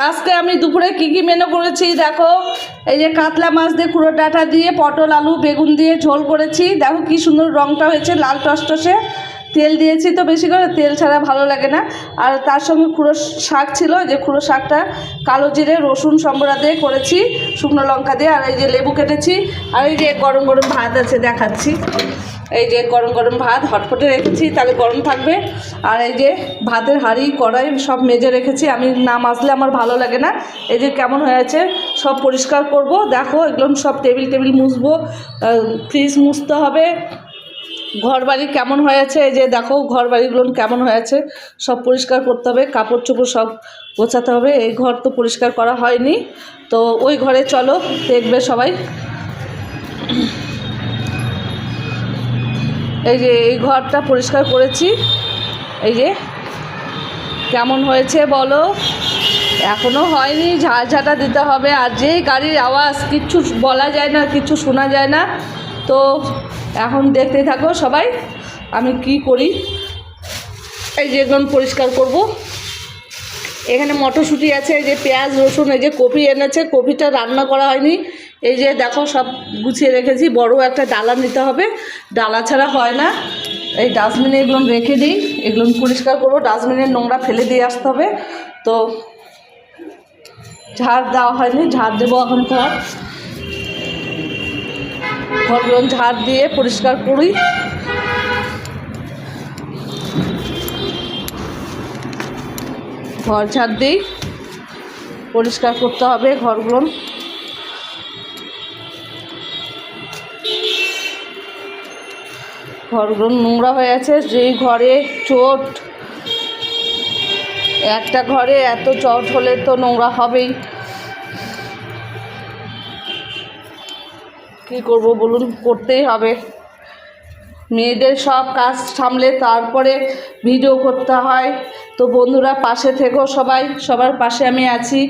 আজকে আমি দুপুরে কি মেনু করেছি দেখো। এই যে কাতলা মাছ দিয়ে কুড়ো ডাঁটা দিয়ে পটল আলু বেগুন দিয়ে ঝোল করেছি। দেখো কি সুন্দর রঙটা হয়েছে, লাল টসটসে। তেল দিয়েছি তো বেশি করে, তেল ছাড়া ভালো লাগে না। আর তার সঙ্গে কুড়ো শাক ছিল, যে কুড়ো শাকটা কালো জিরে রসুন সম্বরা দিয়ে করেছি, শুকনো লঙ্কা দিয়ে। আর এই যে লেবু কেটেছি। আর এই যে গরম গরম ভাত আছে, দেখাচ্ছি। এই যে গরম গরম ভাত হটপটে রেখেছি, তাহলে গরম থাকবে। আর এই যে ভাতের হাঁড়ি কড়াই সব মেজে রেখেছি, আমি না মাজলে আমার ভালো লাগে না। এই যে কেমন হয়েছে, সব পরিষ্কার করব। দেখো এগুলো সব টেবিল মুছবো, ফ্রিজ মুছতে হবে। ঘর বাড়ি কেমন হয়েছে, এই যে দেখো ঘর বাড়িগুলো কেমন হয়েছে, সব পরিষ্কার করতে হবে। কাপড় চোপড় সব গোছাতে হবে। এই ঘর তো পরিষ্কার করা হয়নি, তো ওই ঘরে চলো, দেখবে সবাই। এই যে এই ঘরটা পরিষ্কার করেছি, এই যে কেমন হয়েছে বলো। এখনও হয়নি, ঝাঁটা দিতে হবে। আর যেই গাড়ির আওয়াজ, কিচ্ছু বলা যায় না, কিচ্ছু শোনা যায় না। তো এখন দেখতে থাকো সবাই আমি কি করি। এই যে এগুলো পরিষ্কার করব। এখানে মটরশুঁটি আছে, এই যে পেঁয়াজ রসুন, এই যে কপি এনেছে, কপিটা রান্না করা হয়নি। এই যে দেখো সব গুছিয়ে রেখেছি। বড় একটা ডালা নিতে হবে, ডালা ছাড়া হয় না। এই ডাস্টবিনে এগুলো রেখে দিই, এগুলো পরিষ্কার করবো। ডাস্টবিনের নোংরা ফেলে দিয়ে আসতে হবে। তো ঝাড় দেওয়া হয়নি, ঝাড় দেবো এখন। ঘরগুলো ঝাড় দিয়ে পরিষ্কার করি। ঘর ঝাড় দিই, পরিষ্কার করতে হবে ঘরগুলো। ঘরগুলো নোংরা হয়ে আছে। যেই ঘরে চোট, একটা ঘরে এত চট হলে তো নোংরা হবেই। কি করব বলুন, করতেই হবে। মেয়েদের সব কাজ সামলে তারপরে ভিডিও করতে হয়। তো বন্ধুরা পাশে থেকো সবাই, সবার পাশে আমি আছি।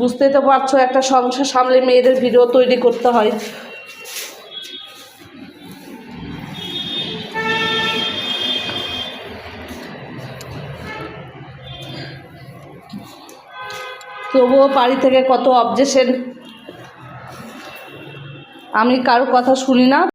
বুঝতেই তো পারছো, একটা সংসার সামলে মেয়েদের ভিডিও তৈরি করতে হয়। তবুও বাড়ি থেকে কত অবজেকশন, আমি কারো কথা শুনি না।